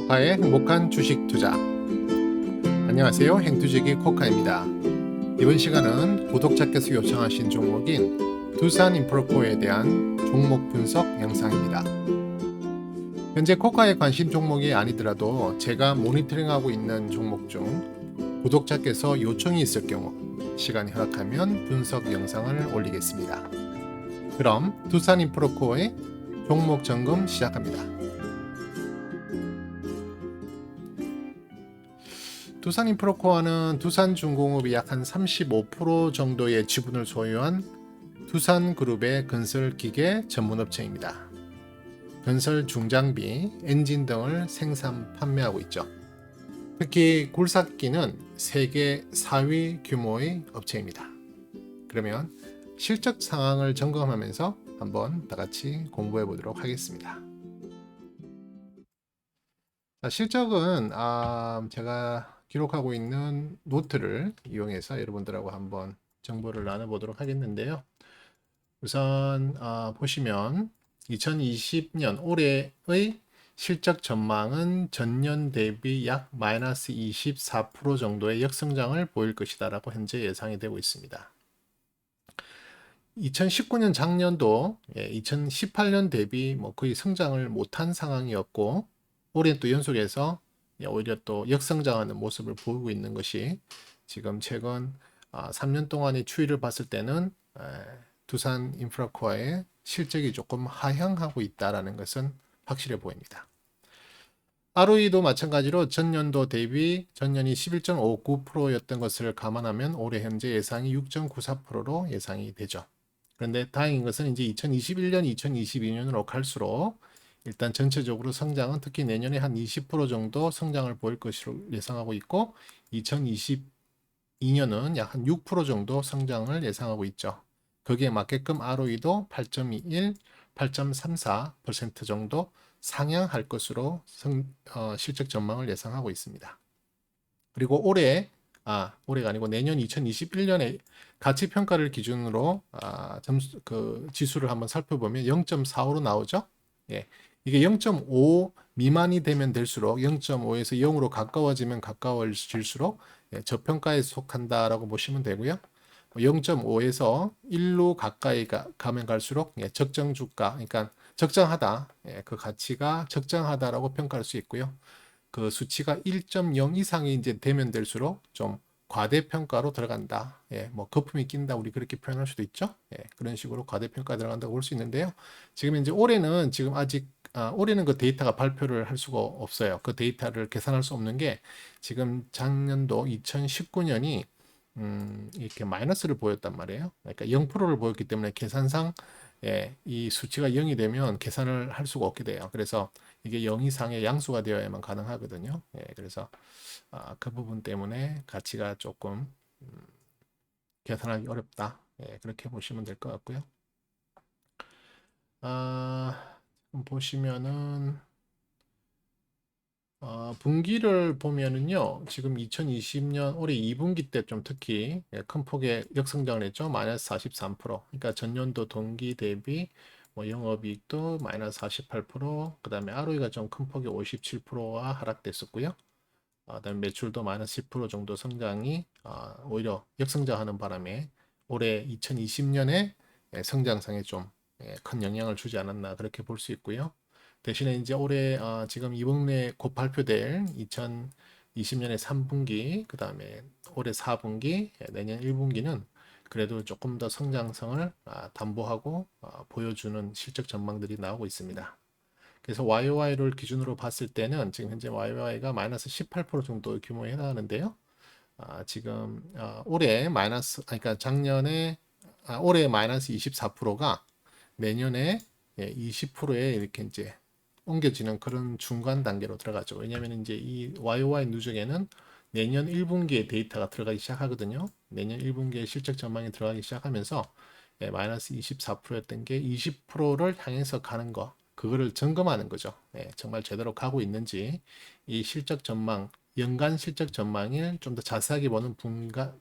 코카의 행복한 주식 투자. 안녕하세요. 행투지기 코카입니다. 이번 시간은 구독자께서 요청하신 종목인 두산인프라코에 대한 종목 분석 영상입니다. 현재 코카의 관심 종목이 아니더라도 제가 모니터링하고 있는 종목 중 구독자께서 요청이 있을 경우 시간이 허락하면 분석 영상을 올리겠습니다. 그럼 두산인프라코의 종목 점검 시작합니다. 두산인프라코어는 두산중공업이 약 한 35% 정도의 지분을 소유한 두산그룹의 건설기계 전문업체입니다. 건설 중장비, 엔진 등을 생산, 판매하고 있죠. 특히 굴삭기는 세계 4위 규모의 업체입니다. 그러면 실적 상황을 점검하면서 한번 다 같이 공부해 보도록 하겠습니다. 자, 실적은 제가 기록하고 있는 노트를 이용해서 여러분들하고 한번 정보를 나눠보도록 하겠는데요. 우선 보시면 2020년 올해의 실적 전망은 전년 대비 약 마이너스 24% 정도의 역성장을 보일 것이다 라고 현재 예상이 되고 있습니다. 2019년 작년도 2018년 대비 거의 성장을 못한 상황이었고 올해 또 연속해서 오히려 또 역성장하는 모습을 보이고 있는 것이 지금 최근 3년 동안의 추이를 봤을 때는 두산 인프라코어의 실적이 조금 하향하고 있다는 것은 확실해 보입니다. ROE도 마찬가지로 전년도 대비 전년이 11.59%였던 것을 감안하면 올해 현재 예상이 6.94%로 예상이 되죠. 그런데 다행인 것은 이제 2021년, 2022년으로 갈수록 일단 전체적으로 성장은 특히 내년에 한 20% 정도 성장을 보일 것으로 예상하고 있고 2022년은 약 한 6% 정도 성장을 예상하고 있죠. 거기에 맞게끔 ROE도 8.21, 8.34% 정도 상향할 것으로 실적 전망을 예상하고 있습니다. 그리고 올해가 아니고 내년 2021년에 가치 평가를 기준으로 지수를 한번 살펴보면 0.45로 나오죠. 예. 이게 0.5 미만이 되면 될수록 0.5에서 0으로 가까워지면 가까워질수록 저평가에 속한다라고 보시면 되고요. 0.5에서 1로 가까이 가면 갈수록 적정 주가, 그러니까 적정하다, 그 가치가 적정하다라고 평가할 수 있고요. 그 수치가 1.0 이상이 이제 되면 될수록 좀 과대평가로 들어간다. 거품이 낀다. 우리 그렇게 표현할 수도 있죠. 그런 식으로 과대평가 들어간다고 볼 수 있는데요. 지금 이제 올해는 지금 아직 올해는 그 데이터가 발표를 할 수가 없어요. 그 데이터를 계산할 수 없는 게 지금 작년도 2019년이 이렇게 마이너스를 보였단 말이에요. 그러니까 0%를 보였기 때문에 계산상 이 수치가 0이 되면 계산을 할 수가 없게 돼요. 그래서 이게 0 이상의 양수가 되어야만 가능하거든요. 그래서 그 부분 때문에 가치가 조금 계산하기 어렵다. 그렇게 보시면 될 것 같고요. 보시면은 분기를 보면은요, 지금 2020년 올해 2분기 때 좀 특히 큰 폭의 역성장을 했죠. 마이너스 43%. 그러니까 전년도 동기 대비 영업이익도 마이너스 48%, 그 다음에 ROE가 좀 큰 폭의 57%와 하락됐었고요. 그다음에 매출도 마이너스 10% 정도 성장이 오히려 역성장하는 바람에 올해 2020년에 성장상에 좀 큰 영향을 주지 않았나 그렇게 볼 수 있고요. 대신에 이제 올해 지금 이번에 곧 발표될 2020년의 3분기, 그 다음에 올해 4분기, 내년 1분기는 그래도 조금 더 성장성을 담보하고 보여주는 실적 전망들이 나오고 있습니다. 그래서 YOY를 기준으로 봤을 때는 지금 현재 YOY가 마이너스 18% 정도 규모에 해당하는데요. 지금 올해 그러니까 작년에 올해 마이너스 24%가 내년에 20%에 이렇게 이제 옮겨지는 그런 중간 단계로 들어가죠. 왜냐하면 이제 이 YOY 누적에는 내년 1분기에 데이터가 들어가기 시작하거든요. 내년 1분기에 실적 전망이 들어가기 시작하면서 마이너스 24%였던 게 20%를 향해서 가는 거, 그거를 점검하는 거죠. 정말 제대로 가고 있는지 이 실적 전망, 연간 실적 전망을 좀 더 자세하게 보는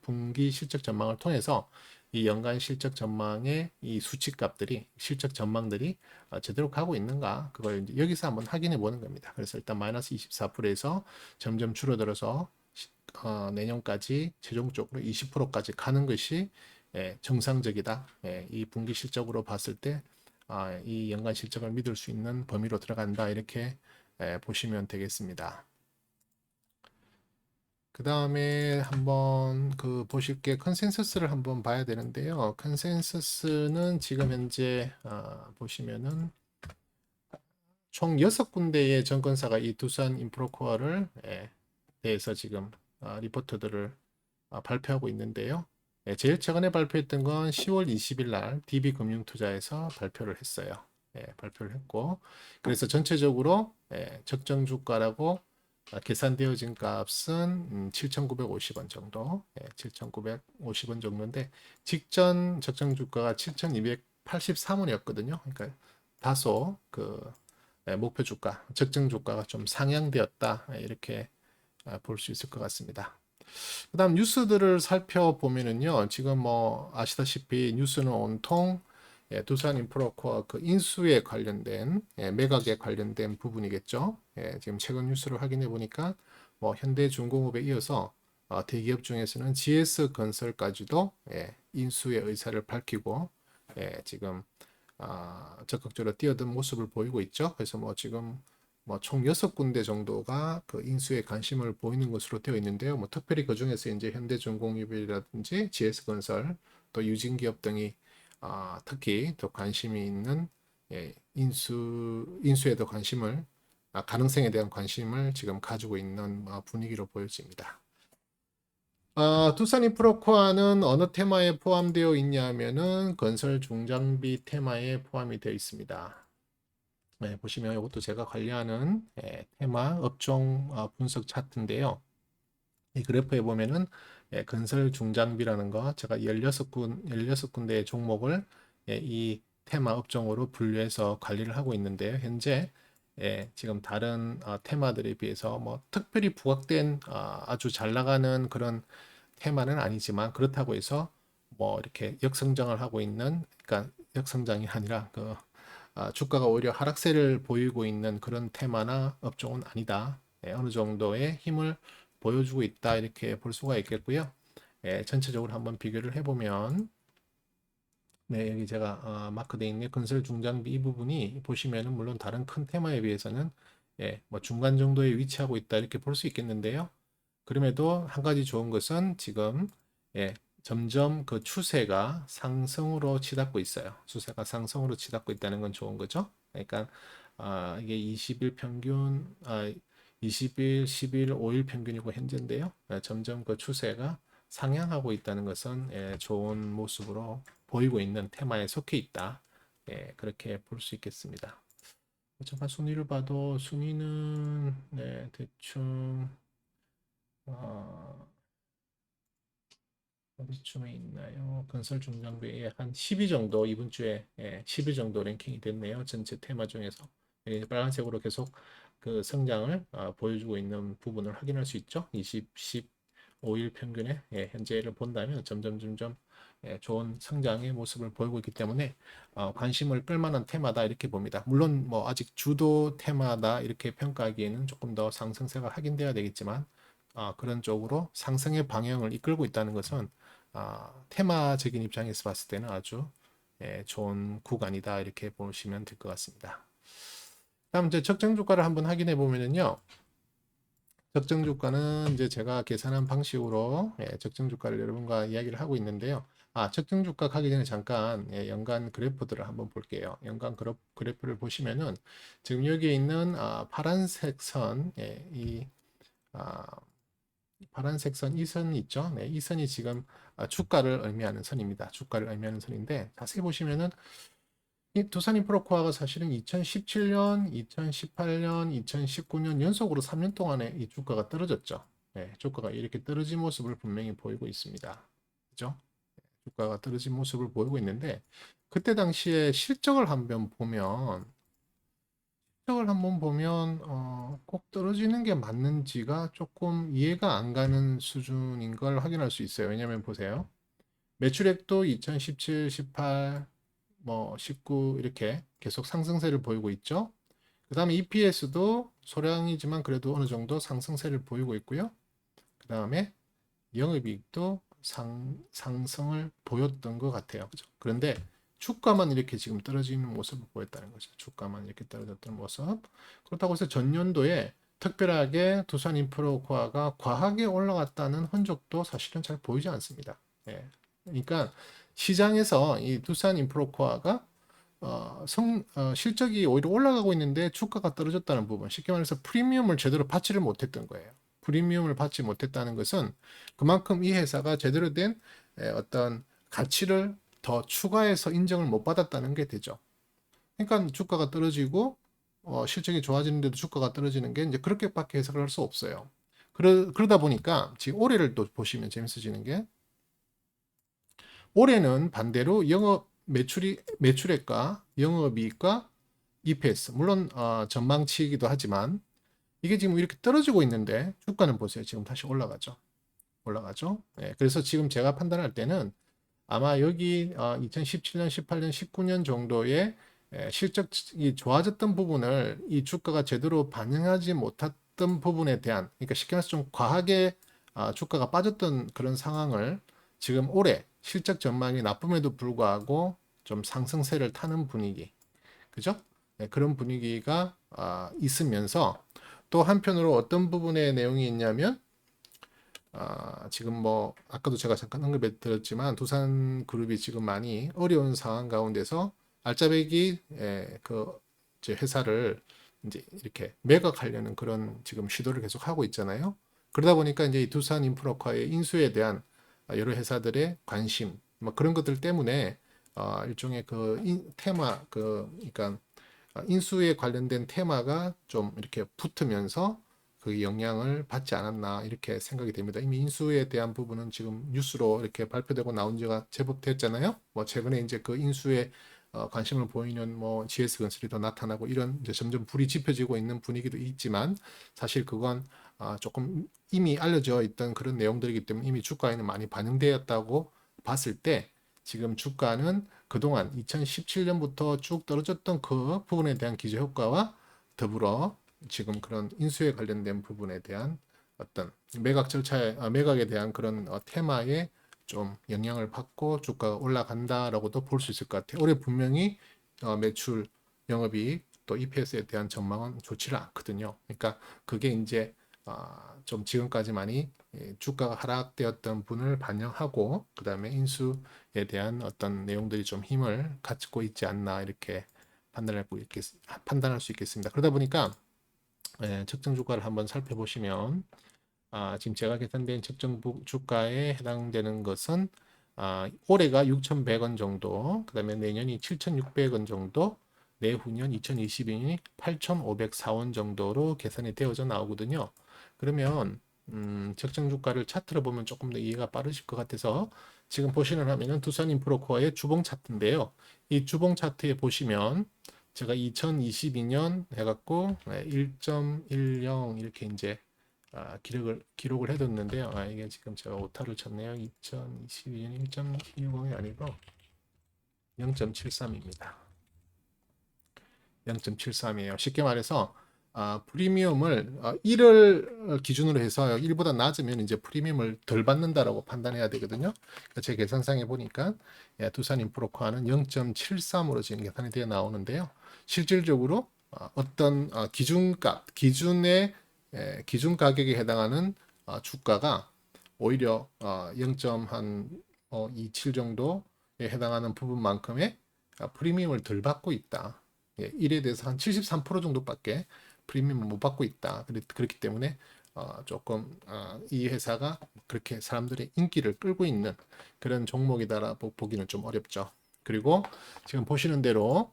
분기 실적 전망을 통해서 이 연간 실적 전망의 이 수치값들이 실적 전망들이 제대로 가고 있는가 그걸 이제 여기서 한번 확인해 보는 겁니다. 그래서 일단 마이너스 24%에서 점점 줄어들어서 내년까지 최종적으로 20%까지 가는 것이 정상적이다. 이 분기 실적으로 봤을 때 이 연간 실적을 믿을 수 있는 범위로 들어간다. 이렇게 보시면 되겠습니다. 그 다음에 한번 그 보실 게 컨센서스를 한번 봐야 되는데요. 컨센서스는 지금 현재 보시면은 총 6군데의 증권사가 이 두산 인프로코어를 대해서 지금 리포트들을 발표하고 있는데요. 제일 최근에 발표했던 건 10월 20일 날 DB금융투자에서 발표를 했어요. 발표를 했고 그래서 전체적으로 적정 주가라고 계산되어진 값은 7,950원 정도, 7,950원 정도인데 직전 적정 주가가 7,283원이었거든요. 그러니까 다소 그 목표 주가, 적정 주가가 좀 상향되었다 이렇게 볼 수 있을 것 같습니다. 그다음 뉴스들을 살펴보면은요, 지금 뭐 아시다시피 뉴스는 온통 두산 인프라코어 그 인수에 관련된 매각에 관련된 부분이겠죠. 지금 최근 뉴스를 확인해 보니까 뭐 현대중공업에 이어서 대기업 중에서는 GS건설까지도 인수의 의사를 밝히고 지금 적극적으로 뛰어든 모습을 보이고 있죠. 그래서 뭐 지금 뭐 총 6군데 정도가 그 인수에 관심을 보이는 것으로 되어 있는데요. 뭐 특별히 그 중에서 이제 현대중공업이라든지 GS건설 또 유진기업 등이 특히 더 관심이 있는 인수에도 관심을 가능성에 대한 관심을 지금 가지고 있는 분위기로 보여집니다. 두산 인프라코어는 어느 테마에 포함되어 있냐면은 건설 중장비 테마에 포함이 되어 있습니다. 보시면 이것도 제가 관리하는 테마 업종 분석 차트인데요. 이 그래프에 보면은 건설 중장비라는 거 제가 16군데의 종목을 이 테마 업종으로 분류해서 관리를 하고 있는데요. 현재 지금 다른 테마들에 비해서 뭐 특별히 부각된 아주 잘 나가는 그런 테마는 아니지만 그렇다고 해서 뭐 이렇게 역성장을 하고 있는 그러니까 역성장이 아니라 그 주가가 오히려 하락세를 보이고 있는 그런 테마나 업종은 아니다. 어느 정도의 힘을 보여주고 있다 이렇게 볼 수가 있겠고요. 전체적으로 한번 비교를 해보면 여기 제가 마크되어 있는 건설 중장비 이 부분이 보시면은 물론 다른 큰 테마에 비해서는 뭐 중간 정도에 위치하고 있다 이렇게 볼 수 있겠는데요. 그럼에도 한 가지 좋은 것은 지금 점점 그 추세가 상승으로 치닫고 있어요. 추세가 상승으로 치닫고 있다는 건 좋은 거죠. 그러니까 이게 20일 평균, 20일, 10일, 5일 평균이고 현재인데요. 점점 그 추세가 상향하고 있다는 것은 좋은 모습으로 보이고 있는 테마에 속해 있다. 그렇게 볼 수 있겠습니다. 잠깐 순위를 봐도 순위는 대충 어디쯤에 있나요? 건설 중장비에 한 10위 정도 이번 주에 10위 정도 랭킹이 됐네요. 전체 테마 중에서 빨간색으로 계속 그 성장을 보여주고 있는 부분을 확인할 수 있죠. 20, 15일 평균에 현재를 본다면 점점 좋은 성장의 모습을 보이고 있기 때문에 관심을 끌만한 테마다 이렇게 봅니다. 물론 뭐 아직 주도 테마다 이렇게 평가하기에는 조금 더 상승세가 확인돼야 되겠지만 그런 쪽으로 상승의 방향을 이끌고 있다는 것은 테마적인 입장에서 봤을 때는 아주 좋은 구간이다 이렇게 보시면 될 것 같습니다. 다음 이제 적정 주가를 한번 확인해 보면은요. 적정 주가는 이제 제가 계산한 방식으로 적정 주가를 여러분과 이야기를 하고 있는데요. 적정 주가 가기 전에 잠깐 연간 그래프들을 한번 볼게요. 연간 그래프를 보시면은 지금 여기에 있는 파란색 선, 이 파란색 선 이 선 있죠? 이 선이 지금 주가를 의미하는 선입니다. 주가를 의미하는 선인데 자세히 보시면은 이 두산인프라코어가 사실은 2017년, 2018년, 2019년 연속으로 3년 동안에 이 주가가 떨어졌죠. 주가가 이렇게 떨어진 모습을 분명히 보이고 있습니다. 그죠? 주가가 떨어진 모습을 보이고 있는데 그때 당시에 실적을 한번 보면 꼭 떨어지는 게 맞는지가 조금 이해가 안 가는 수준인 걸 확인할 수 있어요. 왜냐면 보세요. 매출액도 2017, 18, 뭐 19 이렇게 계속 상승세를 보이고 있죠. 그 다음에 EPS도 소량이지만 그래도 어느 정도 상승세를 보이고 있고요. 그 다음에 영업이익도 상승을 보였던 것 같아요. 그죠? 그런데 주가만 이렇게 지금 떨어지는 모습을 보였다는 거죠. 주가만 이렇게 떨어졌던 모습. 그렇다고 해서 전년도에 특별하게 두산인프로코아가 과하게 올라갔다는 흔적도 사실은 잘 보이지 않습니다. 예. 그러니까 시장에서 이 두산인프로코아가 실적이 오히려 올라가고 있는데 주가가 떨어졌다는 부분, 쉽게 말해서 프리미엄을 제대로 받지를 못했던 거예요. 프리미엄을 받지 못했다는 것은 그만큼 이 회사가 제대로 된 어떤 가치를 더 추가해서 인정을 못 받았다는 게 되죠. 그러니까 주가가 떨어지고 실적이 좋아지는데도 주가가 떨어지는 게 이제 그렇게밖에 해석을 할 수 없어요. 그러다 보니까 지금 올해를 또 보시면 재밌어지는 게, 올해는 반대로 영업 매출액과 영업이익과 EPS, 물론 전망치이기도 하지만 이게 지금 이렇게 떨어지고 있는데 주가는 보세요. 지금 다시 올라가죠. 올라가죠. 네, 그래서 지금 제가 판단할 때는 아마 여기 2017년, 18년, 19년 정도의 실적이 좋아졌던 부분을 이 주가가 제대로 반영하지 못했던 부분에 대한, 그러니까 쉽게 말해서 좀 과하게 주가가 빠졌던 그런 상황을 지금 올해 실적 전망이 나쁨에도 불구하고 좀 상승세를 타는 분위기, 그죠? 네, 그런 분위기가 있으면서 또 한편으로 어떤 부분의 내용이 있냐면, 지금 뭐 아까도 제가 잠깐 언급해 드렸지만 두산그룹이 지금 많이 어려운 상황 가운데서 알짜배기 그 이제 회사를 이제 이렇게 매각하려는 그런 지금 시도를 계속 하고 있잖아요. 그러다 보니까 이제 이 두산인프라과의 인수에 대한 여러 회사들의 관심, 뭐 그런 것들 때문에 일종의 테마, 그러니까 인수에 관련된 테마가 좀 이렇게 붙으면서 그 영향을 받지 않았나 이렇게 생각이 됩니다. 이미 인수에 대한 부분은 지금 뉴스로 이렇게 발표되고 나온 지가 제법 됐잖아요. 뭐 최근에 이제 그 인수에 관심을 보이는 뭐 GS건설이 더 나타나고 이런 이제 점점 불이 지펴지고 있는 분위기도 있지만, 사실 그건 조금 이미 알려져 있던 그런 내용들이기 때문에 이미 주가에는 많이 반영되었다고 봤을 때, 지금 주가는 그동안 2017년부터 쭉 떨어졌던 그 부분에 대한 기저효과와 더불어 지금 그런 인수에 관련된 부분에 대한 어떤 매각에 대한 그런 테마에 좀 영향을 받고 주가가 올라간다라고도 볼 수 있을 것 같아요. 올해 분명히 매출, 영업이익, 또 EPS에 대한 전망은 좋지는 않거든요. 그러니까 그게 이제 좀 지금까지 많이 주가가 하락되었던 분을 반영하고 그 다음에 인수에 대한 어떤 내용들이 좀 힘을 갖고 있지 않나 이렇게 판단할 수 있겠습니다. 그러다 보니까 적정 주가를 한번 살펴보시면, 지금 제가 계산된 적정 주가에 해당되는 것은 올해가 6,100원 정도, 그 다음에 내년이 7,600원 정도, 내후년 2022년이 8,504원 정도로 계산이 되어져 나오거든요. 그러면 적정 주가를 차트로 보면 조금 더 이해가 빠르실 것 같아서 지금 보시는 화면은 두산인프로코어의 주봉 차트인데요. 이 주봉 차트에 보시면 제가 2022년 해갖고 1.10 이렇게 이제 기록을 해뒀는데요. 이게 지금 제가 오타를 쳤네요. 2022년 1.10이 아니고 0.73입니다. 0.73이에요. 쉽게 말해서 프리미엄을 1을 기준으로 해서 1보다 낮으면 이제 프리미엄을 덜 받는다라고 판단해야 되거든요. 그러니까 제 계산상에 보니까 두산인프로코아는 0.73으로 지금 계산이 되어 나오는데요. 실질적으로 어떤 기준 가격에 해당하는 주가가 오히려 0.27 정도에 해당하는 부분만큼의 프리미엄을 덜 받고 있다. 1에 대해서 한 73% 정도밖에 프리미엄을 못 받고 있다. 그렇기 때문에 조금 이 회사가 그렇게 사람들의 인기를 끌고 있는 그런 종목이다라고 보기는 좀 어렵죠. 그리고 지금 보시는 대로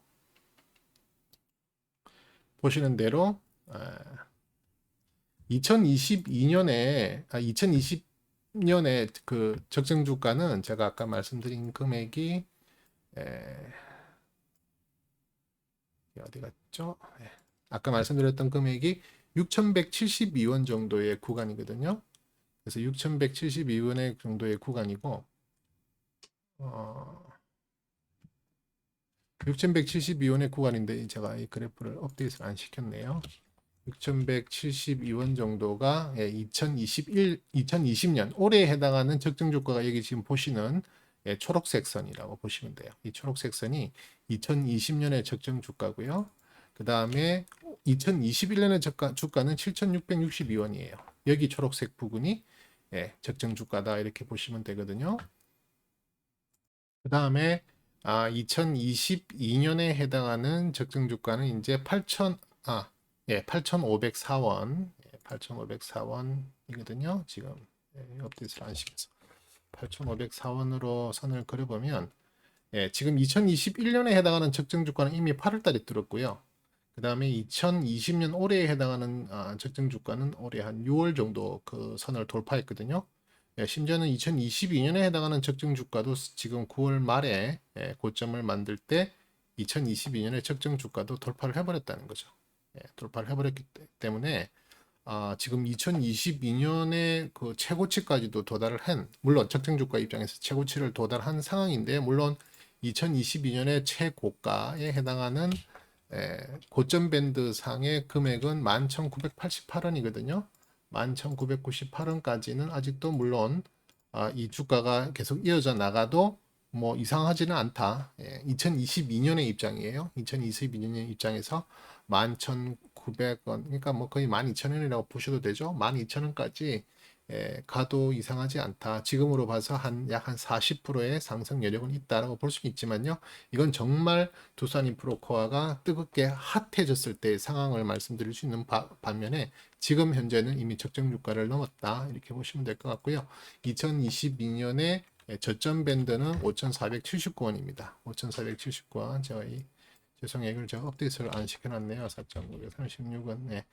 2020년에 그 적정 주가는 제가 아까 말씀드린 금액이 어디 갔죠? 아까 말씀드렸던 금액이 6,172원 정도의 구간이거든요. 그래서 6,172원의 정도의 구간이고, 어, 6,172원의 구간인데 제가 이 그래프를 업데이트를 안 시켰네요. 6,172원 정도가 2020년 올해에 해당하는 적정 주가가 여기 지금 보시는 초록색 선이라고 보시면 돼요. 이 초록색 선이 2020년의 적정 주가고요. 그 다음에 2021년의 주가는 7,662원이에요. 여기 초록색 부분이 적정 주가다 이렇게 보시면 되거든요. 그 다음에 2022년에 해당하는 적정 주가는 이제 8,504원, 8,504원이거든요. 지금 업데이트를 안 시켜서 8,504원으로 선을 그려보면 지금 2021년에 해당하는 적정 주가는 이미 8월달에 뚫었고요. 그 다음에 2020년 올해에 해당하는 적정 주가는 올해 한 6월 정도 그 선을 돌파했거든요. 심지어는 2022년에 해당하는 적정 주가도 지금 9월 말에 고점을 만들 때 2022년의 적정 주가도 돌파를 해버렸다는 거죠. 돌파를 해버렸기 때문에 지금 2022년의 그 최고치까지도 도달을 한, 물론 적정 주가 입장에서 최고치를 도달한 상황인데, 물론 2022년의 최고가에 해당하는 고점 밴드 상의 금액은 11,988원이거든요. 11,998원까지는 아직도 물론 이 주가가 계속 이어져 나가도 뭐 이상하지는 않다. 2022년의 입장이에요. 2022년의 입장에서 11,900원, 그러니까 뭐 거의 12,000원이라고 보셔도 되죠. 12,000원까지 가도 이상하지 않다. 지금으로 봐서 약 한 40%의 상승 여력은 있다라고 볼 수 있지만요. 이건 정말 두산인프로코아가 뜨겁게 핫해졌을 때의 상황을 말씀드릴 수 있는 반면에 지금 현재는 이미 적정 주가를 넘었다. 이렇게 보시면 될 것 같고요. 2022년에 저점 밴드는 5,479원입니다. 5,479원. 제가 죄송해요. 이걸 제가 업데이트를 안 시켜놨네요. 4,936원. 네.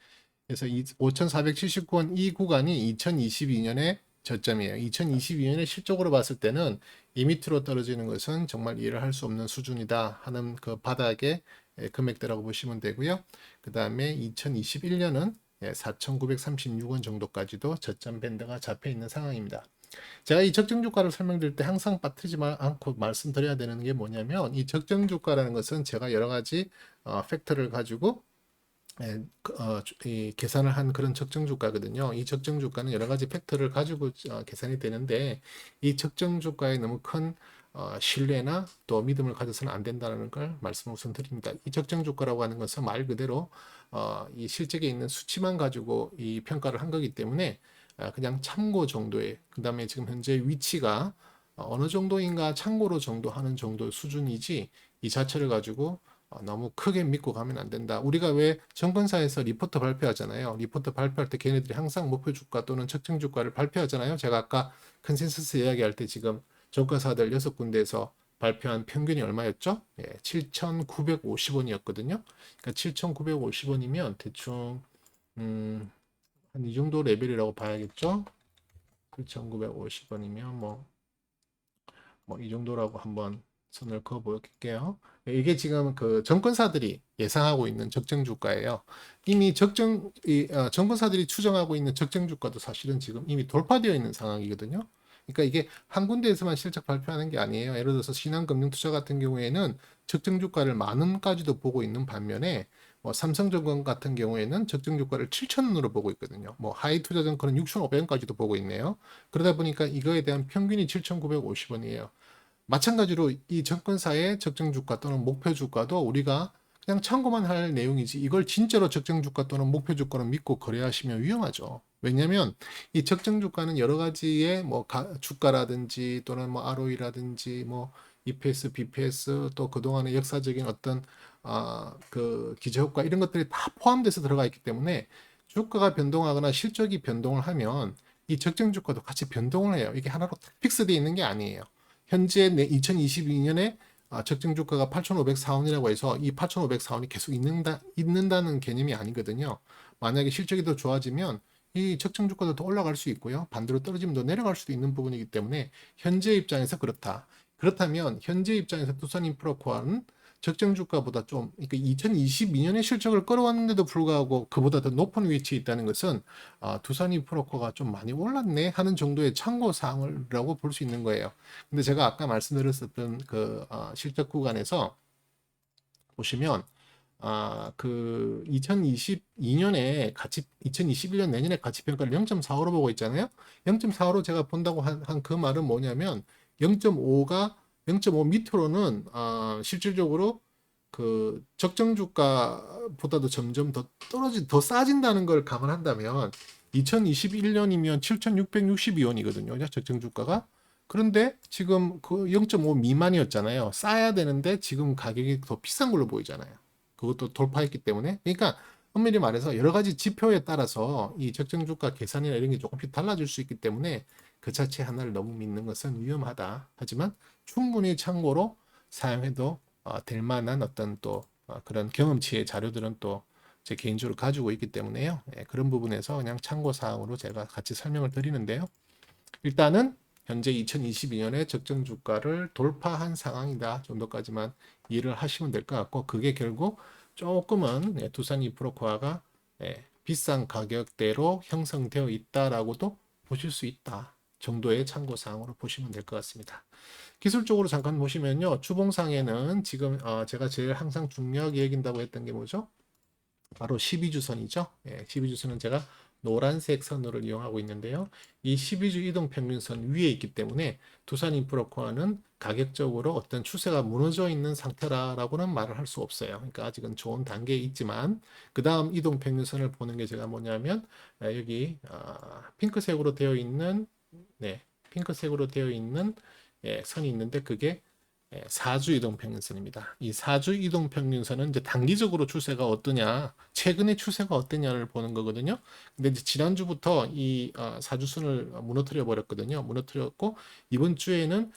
그래서 5,479원 이 구간이 2022년의 저점이에요. 2022년에 실적으로 봤을 때는 이 밑으로 떨어지는 것은 정말 이해를 할 수 없는 수준이다 하는 그 바닥의 금액대라고 보시면 되고요. 그 다음에 2021년은 4,936원 정도까지도 저점 밴드가 잡혀 있는 상황입니다. 제가 이 적정 주가를 설명드릴 때 항상 빠뜨리지 않고 말씀드려야 되는 게 뭐냐면 이 적정 주가라는 것은 제가 여러 가지 팩터를 가지고 이 계산을 한 그런 적정 주가거든요. 이 적정 주가는 여러 가지 팩터를 가지고 계산이 되는데 이 적정 주가에 너무 큰 신뢰나 또 믿음을 가져서는 안 된다는 걸 말씀 우선 드립니다. 이 적정 주가라고 하는 것은 말 그대로 이 실적에 있는 수치만 가지고 이 평가를 한 거기 때문에 그냥 참고 정도의, 그 다음에 지금 현재 위치가 어느 정도인가 참고로 정도 하는 정도 수준이지 이 자체를 가지고 너무 크게 믿고 가면 안 된다. 우리가 왜 정권사에서 리포트 발표하잖아요. 리포트 발표할 때 걔네들이 항상 목표 주가 또는 적정 주가를 발표하잖아요. 제가 아까 컨센서스 이야기할 때 지금 정권사들 6군데에서 발표한 평균이 얼마였죠? 7,950원이었거든요. 그러니까 7,950원이면 대충 한 이 정도 레벨이라고 봐야겠죠? 7,950원이면 뭐 이 정도라고 한번 선을 그어 볼게요. 이게 지금 그 정권사들이 예상하고 있는 적정 주가예요. 이미 정권사들이 추정하고 있는 적정 주가도 사실은 지금 이미 돌파되어 있는 상황이거든요. 그러니까 이게 한 군데에서만 실적 발표하는 게 아니에요. 예를 들어서 신한금융투자 같은 경우에는 적정 주가를 10,000원까지도 보고 있는 반면에 뭐 삼성증권 같은 경우에는 적정 주가를 7,000원으로 보고 있거든요. 뭐 하이투자증권은 6,500원까지도 보고 있네요. 그러다 보니까 이거에 대한 평균이 7,950원이에요. 마찬가지로 이 정권사의 적정 주가 또는 목표 주가도 우리가 그냥 참고만 할 내용이지 이걸 진짜로 적정 주가 또는 목표 주가로 믿고 거래하시면 위험하죠. 왜냐하면 이 적정 주가는 여러 가지의 뭐 주가라든지 또는 뭐 ROE라든지 뭐 EPS, BPS 또 그동안의 역사적인 어떤 그 기저효과 이런 것들이 다 포함돼서 들어가 있기 때문에 주가가 변동하거나 실적이 변동을 하면 이 적정 주가도 같이 변동을 해요. 이게 하나로 픽스되어 있는 게 아니에요. 현재 2022년에 적정 주가가 8,504원이라고 해서 이 8,504원이 계속 있는다는 개념이 아니거든요. 만약에 실적이 더 좋아지면 이 적정 주가도 더 올라갈 수 있고요. 반대로 떨어지면 더 내려갈 수도 있는 부분이기 때문에 현재 입장에서 그렇다. 그렇다면 현재 입장에서 두산인프라코아는 적정 주가보다 좀, 그러니까 2022년에 실적을 끌어왔는데도 불구하고 그보다 더 높은 위치에 있다는 것은 두산이프로커가 좀 많이 올랐네 하는 정도의 참고 사항이라고 볼 수 있는 거예요. 근데 제가 아까 말씀드렸었던 그 실적 구간에서 보시면 그 2022년에 가치, 2021년 내년에 가치 평가를 0.45로 보고 있잖아요. 0.45로 제가 본다고 한 그 말은 뭐냐면 0.5가 0.5 밑으로는 실질적으로 그 적정 주가보다도 점점 더 싸진다는 걸 감안한다면 2021년이면 7,662원이거든요. 적정 주가가. 그런데 지금 그 0.5 미만이었잖아요. 싸야 되는데 지금 가격이 더 비싼 걸로 보이잖아요. 그것도 돌파했기 때문에. 그러니까 엄밀히 말해서 여러 가지 지표에 따라서 이 적정 주가 계산이나 이런 게 조금씩 달라질 수 있기 때문에 그 자체 하나를 너무 믿는 것은 위험하다. 하지만 충분히 참고로 사용해도 될 만한 어떤 또 그런 경험치의 자료들은 또 제 개인적으로 가지고 있기 때문에요. 예, 그런 부분에서 그냥 참고 사항으로 제가 같이 설명을 드리는데요. 일단은 현재 2022년에 적정 주가를 돌파한 상황이다 정도까지만 이해를 하시면 될 것 같고, 그게 결국 조금은 두산 이프로코아가 비싼 가격대로 형성되어 있다라고도 보실 수 있다 정도의 참고 사항으로 보시면 될 것 같습니다. 기술적으로 잠깐 보시면요, 주봉상에는 지금 제가 제일 항상 중요하게 여긴다고 했던 게 뭐죠? 바로 12주선이죠. 12주선은 제가 노란색 선호를 이용하고 있는데요. 이 12주 이동평균선 위에 있기 때문에 두산인프라코아는 가격적으로 어떤 추세가 무너져 있는 상태라고는 말을 할 수 없어요. 그러니까 아직은 좋은 단계에 있지만 그 다음 이동평균선을 보는 게 제가 뭐냐면 여기 핑크색으로 되어 있는 핑크색으로 되어 있는 선이 있는데 그게 4주 이동 평균선입니다. 이 4주 이동 평균선은 이제 단기적으로 추세가 어떠냐, 최근의 추세가 어떠냐를 보는 거거든요. 근데 이제 지난주부터 이 4주선을 무너뜨려 버렸거든요. 무너뜨렸고 이번 주에는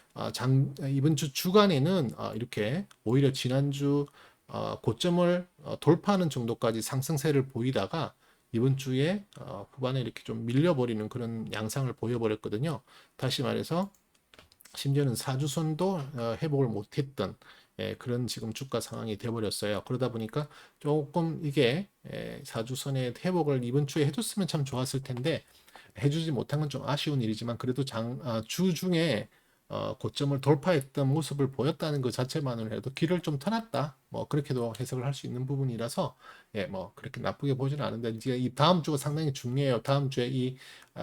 이번 주 주간에는 이렇게 오히려 지난주 고점을 돌파하는 정도까지 상승세를 보이다가 이번 주에 후반에 이렇게 좀 밀려버리는 그런 양상을 보여버렸거든요. 다시 말해서 심지어는 사주선도 회복을 못했던 그런 지금 주가 상황이 돼버렸어요. 그러다 보니까 조금 이게 사주선의 회복을 이번 주에 해줬으면 참 좋았을 텐데 해주지 못한 건 좀 아쉬운 일이지만 그래도 주 중에 고점을 돌파했던 모습을 보였다는 것 자체만으로 해도 길을 좀 터놨다. 뭐 그렇게도 해석을 할 수 있는 부분이라서 뭐 그렇게 나쁘게 보지는 않은데 이제 이 다음 주가 상당히 중요해요. 다음 주에 이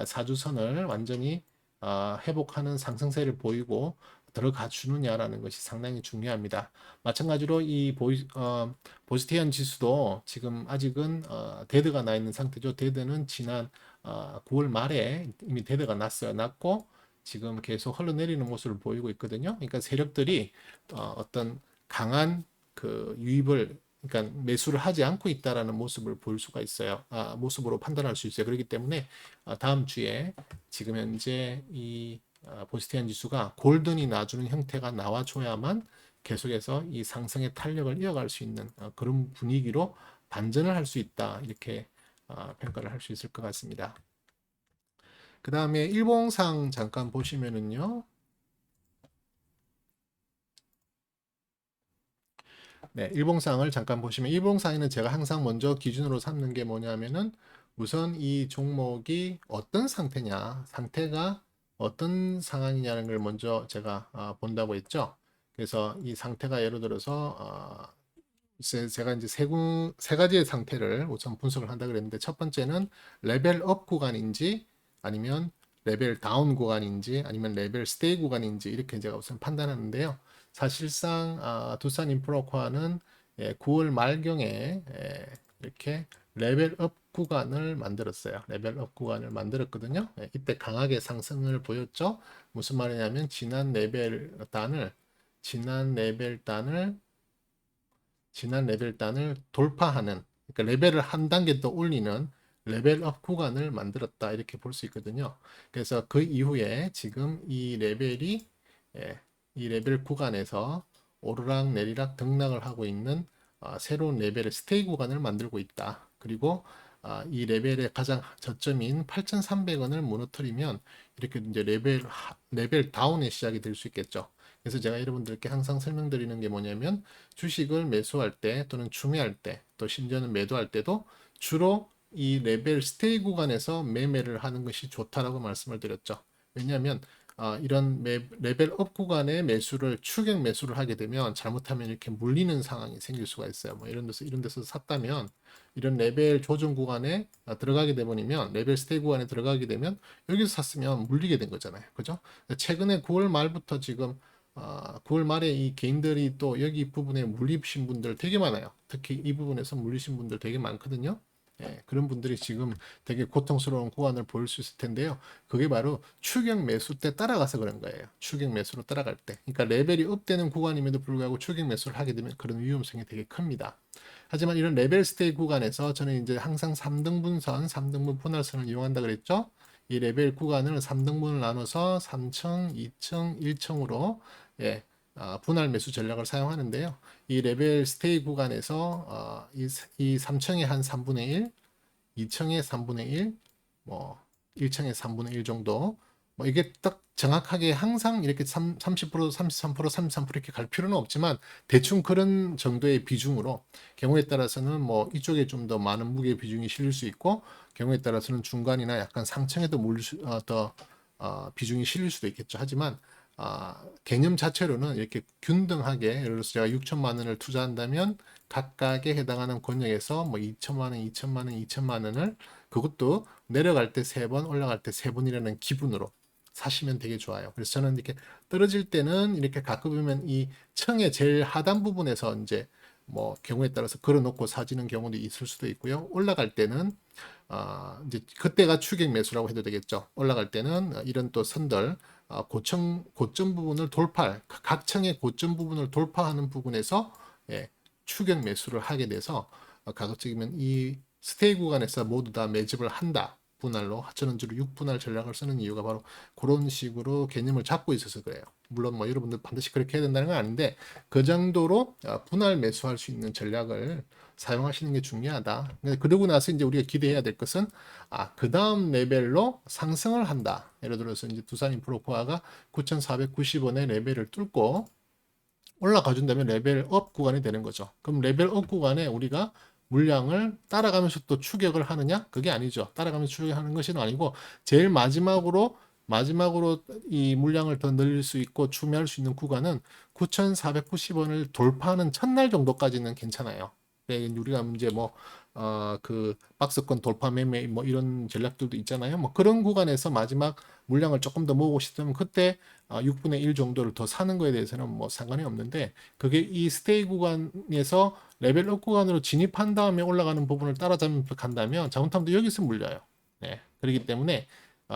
사주선을 완전히 회복하는 상승세를 보이고 들어가 주느냐라는 것이 상당히 중요합니다. 마찬가지로 이 보스티안 지수도 지금 아직은 데드가 나 있는 상태죠. 데드는 지난 9월 말에 이미 데드가 났어요. 났고 지금 계속 흘러내리는 모습을 보이고 있거든요. 그러니까 세력들이 어떤 강한 그 유입을 그러니까 매수를 하지 않고 있다라는 모습을 볼 수가 있어요. 모습으로 판단할 수 있어요. 그렇기 때문에 다음 주에 지금 현재 이 보스티안 지수가 골든이 나주는 형태가 나와줘야만 계속해서 이 상승의 탄력을 이어갈 수 있는 그런 분위기로 반전을 할 수 있다. 이렇게 평가를 할 수 있을 것 같습니다. 그 다음에 일봉상 잠깐 보시면은요. 네, 일봉상을 잠깐 보시면 일봉상에는 제가 항상 먼저 기준으로 삼는 게 뭐냐면은 우선 이 종목이 어떤 상태냐, 상태가 어떤 상황이냐는 걸 먼저 제가 본다고 했죠. 그래서 이 상태가 예를 들어서 제가 이제 세 가지의 상태를 우선 분석을 한다 그랬는데 첫 번째는 레벨업 구간인지 아니면 레벨 다운 구간인지 아니면 레벨 스테이 구간인지 이렇게 제가 우선 판단하는데요. 사실상 두산 인프라코아는 9월 말경에 이렇게 레벨업 구간을 만들었어요. 레벨업 구간을 만들었거든요. 이때 강하게 상승을 보였죠. 무슨 말이냐면 지난 레벨 단을 돌파하는, 그러니까 레벨을 한 단계 더 올리는 레벨업 구간을 만들었다 이렇게 볼 수 있거든요. 그래서 그 이후에 지금 이 레벨 구간에서 오르락 내리락 등락을 하고 있는 새로운 레벨의 스테이 구간을 만들고 있다. 그리고 이 레벨의 가장 저점인 8,300원을 무너뜨리면 이렇게 이제 레벨 다운의 시작이 될 수 있겠죠. 그래서 제가 여러분들께 항상 설명드리는 게 뭐냐면 주식을 매수할 때 또는 추매할 때 또 심지어는 매도할 때도 주로 이 레벨 스테이 구간에서 매매를 하는 것이 좋다라고 말씀을 드렸죠. 왜냐하면 이런 레벨업 구간의 매수를 추격 매수를 하게 되면 잘못하면 이렇게 물리는 상황이 생길 수가 있어요. 뭐 이런 데서 샀다면 이런 레벨 조정 구간에 들어가게 되면 레벨 스테이 구간에 들어가게 되면 여기서 샀으면 물리게 된 거잖아요. 그죠? 최근에 9월 말부터 지금 9월 말에 이 개인들이 또 여기 부분에 물리신 분들 되게 많아요. 특히 이 부분에서 물리신 분들 되게 많거든요. 예, 그런 분들이 지금 되게 고통스러운 구간을 보일 수 있을 텐데요. 그게 바로 추격 매수 때 따라가서 그런 거예요. 추격 매수로 따라갈 때. 그러니까 레벨이 업되는 구간임에도 불구하고 추격 매수를 하게 되면 그런 위험성이 되게 큽니다. 하지만 이런 레벨 스테이 구간에서 저는 이제 항상 3등분선, 3등분 분할선을 이용한다 그랬죠. 이 레벨 구간을 3등분을 나눠서 3층, 2층, 1층으로 예, 분할 매수 전략을 사용하는데요. 이 레벨 스테이 구간에서 이 3층의 한 3분의 1, 2층의 3분의 1, 뭐 1층의 3분의 1 정도 뭐 이게 딱 정확하게 항상 이렇게 30%, 33%, 33% 이렇게 갈 필요는 없지만 대충 그런 정도의 비중으로 경우에 따라서는 뭐 이쪽에 좀 더 많은 무게 비중이 실릴 수 있고 경우에 따라서는 중간이나 약간 상층에도 더 비중이 실릴 수도 있겠죠. 하지만 개념 자체로는 이렇게 균등하게 예를 들어서 제가 6천만 원을 투자한다면 각각에 해당하는 권역에서 뭐 2천만 원, 2천만 원, 2천만 원을 그것도 내려갈 때 3번, 올라갈 때 3번이라는 기분으로 사시면 되게 좋아요. 그래서 저는 이렇게 떨어질 때는 이렇게 가끔 보면 이 층의 제일 하단 부분에서 이제 뭐 경우에 따라서 걸어놓고 사지는 경우도 있을 수도 있고요. 올라갈 때는 이제 그때가 추격 매수라고 해도 되겠죠. 올라갈 때는 이런 또 선들 고점 부분을 각 층의 고점 부분을 돌파하는 부분에서 예, 추격 매수를 하게 돼서 가급적이면 이 스테이 구간에서 모두 다 매집을 한다. 분할로 하천원주로 6분할 전략을 쓰는 이유가 바로 그런 식으로 개념을 잡고 있어서 그래요. 물론 뭐 여러분들 반드시 그렇게 해야 된다는 건 아닌데 그 정도로 분할 매수할 수 있는 전략을 사용하시는 게 중요하다. 그러고 나서 이제 우리가 기대해야 될 것은 그 다음 레벨로 상승을 한다. 예를 들어서 이제 두산인프로코아가 9,490원의 레벨을 뚫고 올라가 준다면 레벨업 구간이 되는 거죠. 그럼 레벨업 구간에 우리가 물량을 따라가면서 또 추격을 하느냐? 그게 아니죠. 따라가면서 추격하는 것은 아니고 제일 마지막으로 이 물량을 더 늘릴 수 있고 추매할 수 있는 구간은 9,490원을 돌파하는 첫날 정도까지는 괜찮아요. 우리가 이제 그 박스권 돌파 매매 뭐 이런 전략들도 있잖아요. 뭐 그런 구간에서 마지막 물량을 조금 더 모으고 싶으면 그때 6분의 1 정도를 더 사는 거에 대해서는 뭐 상관이 없는데 그게 이 스테이 구간에서 레벨업 구간으로 진입한 다음에 올라가는 부분을 따라잡는다면 잘못하면 여기서 물려요. 네. 그렇기 때문에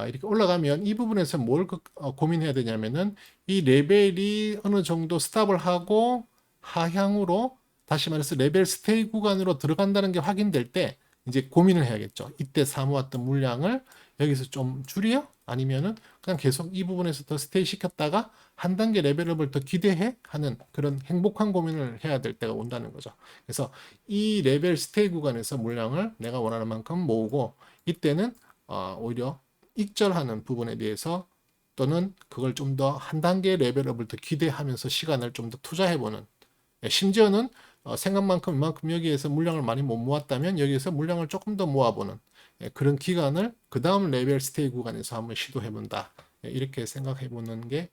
이렇게 올라가면 이 부분에서 뭘 고민해야 되냐면은 이 레벨이 어느 정도 스탑을 하고 하향으로 다시 말해서 레벨 스테이 구간으로 들어간다는 게 확인될 때 이제 고민을 해야겠죠. 이때 사모았던 물량을 여기서 좀 줄여? 아니면은 그냥 계속 이 부분에서 더 스테이 시켰다가 한 단계 레벨업을 더 기대해? 하는 그런 행복한 고민을 해야 될 때가 온다는 거죠. 그래서 이 레벨 스테이 구간에서 물량을 내가 원하는 만큼 모으고 이때는 오히려 익절하는 부분에 대해서 또는 그걸 좀 더 한 단계 레벨업을 더 기대하면서 시간을 좀 더 투자해보는 심지어는 생각만큼 이만큼 여기에서 물량을 많이 못 모았다면 여기에서 물량을 조금 더 모아보는 그런 기간을 그 다음 레벨 스테이 구간에서 한번 시도해본다. 이렇게 생각해보는 게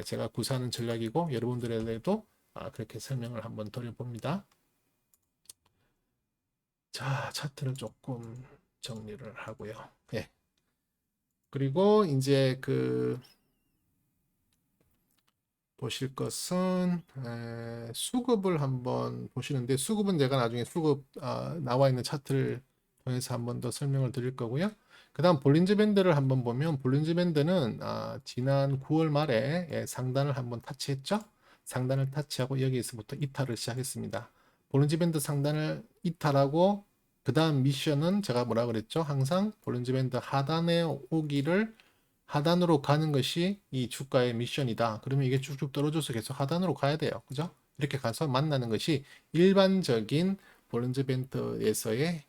제가 구사하는 전략이고 여러분들에게도 그렇게 설명을 한번 드려봅니다. 자, 차트를 조금 정리를 하고요. 예. 그리고 이제 보실 것은 수급을 한번 보시는데 수급은 제가 나중에 수급 나와 있는 차트를 통해서 한번 더 설명을 드릴 거고요. 그 다음 볼린저 밴드를 한번 보면 볼린저 밴드는 지난 9월 말에 상단을 한번 타치했죠. 상단을 타치하고 여기에서부터 이탈을 시작했습니다. 볼린저 밴드 상단을 이탈하고 그 다음 미션은 제가 뭐라 그랬죠? 항상 볼린저 밴드 하단에 오기를 하단으로 가는 것이 이 주가의 미션이다. 그러면 이게 쭉쭉 떨어져서 계속 하단으로 가야 돼요. 그죠? 이렇게 가서 만나는 것이 일반적인 볼린저 밴드에서의